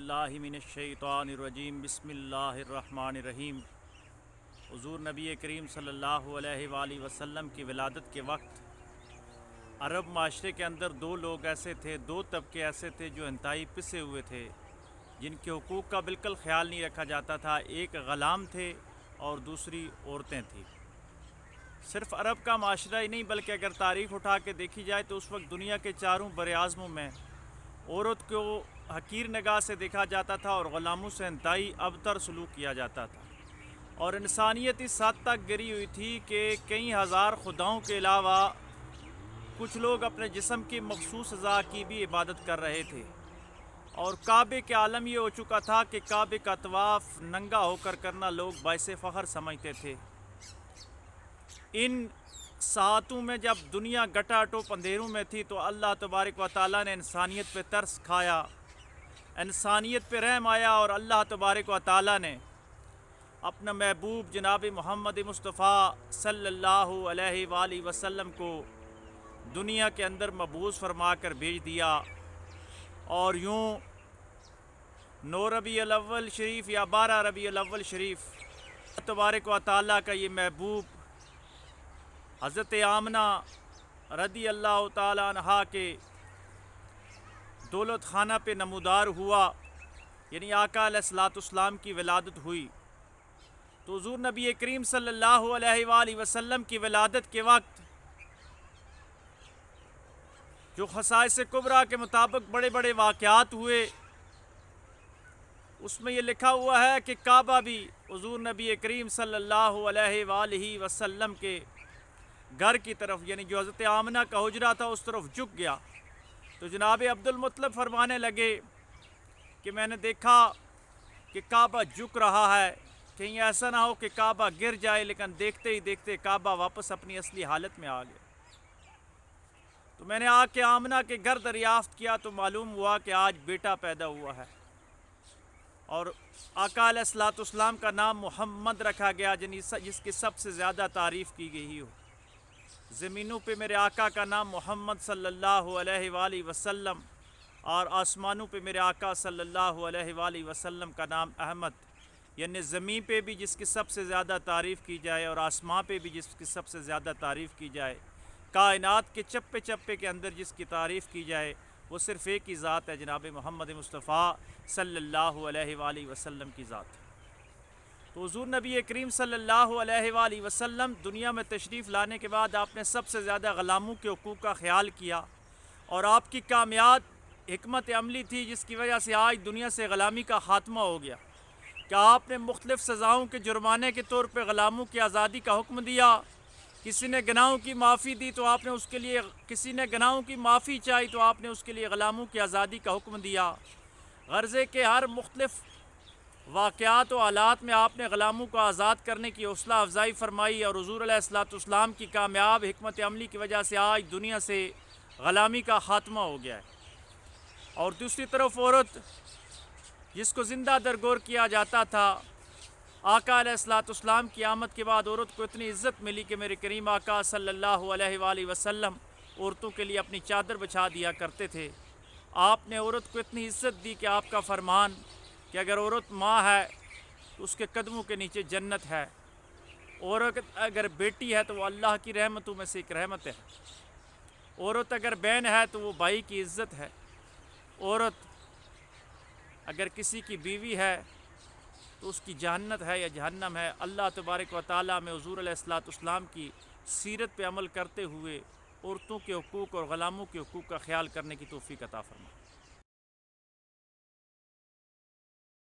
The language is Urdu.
باللہ من الشیطان الرجیم بسم اللہ الرحمن الرحیم۔ حضور نبی کریم صلی اللہ علیہ وآلہ وسلم کی ولادت کے وقت عرب معاشرے کے اندر دو لوگ ایسے تھے، دو طبقے ایسے تھے جو انتہائی پسے ہوئے تھے، جن کے حقوق کا بالکل خیال نہیں رکھا جاتا تھا۔ ایک غلام تھے اور دوسری عورتیں تھیں۔ صرف عرب کا معاشرہ ہی نہیں بلکہ اگر تاریخ اٹھا کے دیکھی جائے تو اس وقت دنیا کے چاروں بر اعظموں میں عورت کو حقیر نگاہ سے دیکھا جاتا تھا اور غلاموں سے انتہائی ابتر سلوک کیا جاتا تھا، اور انسانیت اس حد تک گری ہوئی تھی کہ کئی ہزار خداؤں کے علاوہ کچھ لوگ اپنے جسم کی مخصوص اعضاء کی بھی عبادت کر رہے تھے، اور کعبے کے عالم یہ ہو چکا تھا کہ کعبے کا طواف ننگا ہو کر کرنا لوگ باعث فخر سمجھتے تھے۔ ان ساعتوں میں جب دنیا گٹا ٹوپ اندھیروں میں تھی تو اللہ تبارک و تعالیٰ نے انسانیت پہ ترس کھایا، انسانیت پہ رحم آیا، اور اللہ تبارک و تعالیٰ نے اپنا محبوب جناب محمد مصطفیٰ صلی اللہ علیہ وآلہ وسلم کو دنیا کے اندر مبعوث فرما کر بھیج دیا، اور یوں 9 ربیع الاول شریف یا 12 ربیع الاول شریف تبارک و تعالیٰ کا یہ محبوب حضرت آمنہ رضی اللہ تعالیٰ عنہا کے دولت خانہ پہ نمودار ہوا، یعنی آقا علیہ الصلوۃ والسلام کی ولادت ہوئی۔ تو حضور نبی کریم صلی اللہ علیہ وآلہ وسلم کی ولادت کے وقت جو خصائص کبریٰ کے مطابق بڑے بڑے واقعات ہوئے، اس میں یہ لکھا ہوا ہے کہ کعبہ بھی حضور نبی کریم صلی اللہ علیہ وآلہ وسلم کے گھر کی طرف، یعنی جو حضرت آمنہ کا حجرہ تھا اس طرف جھک گیا۔ تو جناب عبد المطلب فرمانے لگے کہ میں نے دیکھا کہ کعبہ جھک رہا ہے، کہیں ایسا نہ ہو کہ کعبہ گر جائے، لیکن دیکھتے ہی دیکھتے کعبہ واپس اپنی اصلی حالت میں آ گیا۔ تو میں نے آ کے آمنہ کے گھر دریافت کیا تو معلوم ہوا کہ آج بیٹا پیدا ہوا ہے، اور آقا علیہ الصلوۃ والسلام کا نام محمد رکھا گیا، جس کی سب سے زیادہ تعریف کی گئی ہو۔ زمینوں پہ میرے آقا کا نام محمد صلی اللہ علیہ وآلہ وسلم، اور آسمانوں پہ میرے آقا صلی اللہ علیہ وآلہ وسلم کا نام احمد، یعنی زمین پہ بھی جس کی سب سے زیادہ تعریف کی جائے اور آسمان پہ بھی جس کی سب سے زیادہ تعریف کی جائے، کائنات کے چپے چپے کے اندر جس کی تعریف کی جائے، وہ صرف ایک ہی ذات ہے، جناب محمد مصطفیٰ صلی اللہ علیہ وآلہ وسلم کی ذات۔ تو حضور نبی کریم صلی اللہ علیہ وآلہ وسلم دنیا میں تشریف لانے کے بعد آپ نے سب سے زیادہ غلاموں کے حقوق کا خیال کیا، اور آپ کی کامیاب حکمت عملی تھی جس کی وجہ سے آج دنیا سے غلامی کا خاتمہ ہو گیا، کہ آپ نے مختلف سزاؤں کے جرمانے کے طور پہ غلاموں کی آزادی کا حکم دیا۔ کسی نے گناہوں کی معافی دی تو آپ نے اس کے لیے، کسی نے گناہوں کی معافی چاہی تو آپ نے اس کے لیے غلاموں کی آزادی کا حکم دیا۔ غرضے کے ہر مختلف واقعات و حالات میں آپ نے غلاموں کو آزاد کرنے کی حوصلہ افزائی فرمائی، اور حضور علیہ الصلوۃ والسلام کی کامیاب حکمت عملی کی وجہ سے آج دنیا سے غلامی کا خاتمہ ہو گیا ہے۔ اور دوسری طرف عورت جس کو زندہ درگور کیا جاتا تھا، آقا علیہ الصلوۃ والسلام کی آمد کے بعد عورت کو اتنی عزت ملی کہ میرے کریم آقا صلی اللہ علیہ وآلہ وسلم عورتوں کے لیے اپنی چادر بچھا دیا کرتے تھے۔ آپ نے عورت کو اتنی عزت دی کہ آپ کا فرمان کہ اگر عورت ماں ہے تو اس کے قدموں کے نیچے جنت ہے، عورت اگر بیٹی ہے تو وہ اللہ کی رحمتوں میں سے ایک رحمت ہے، عورت اگر بہن ہے تو وہ بھائی کی عزت ہے، عورت اگر کسی کی بیوی ہے تو اس کی جہنت ہے یا جہنم ہے۔ اللہ تبارک و تعالیٰ میں حضور علیہ الصلوۃ والسلام کی سیرت پہ عمل کرتے ہوئے عورتوں کے حقوق اور غلاموں کے حقوق کا خیال کرنے کی توفیق عطا فرمائے۔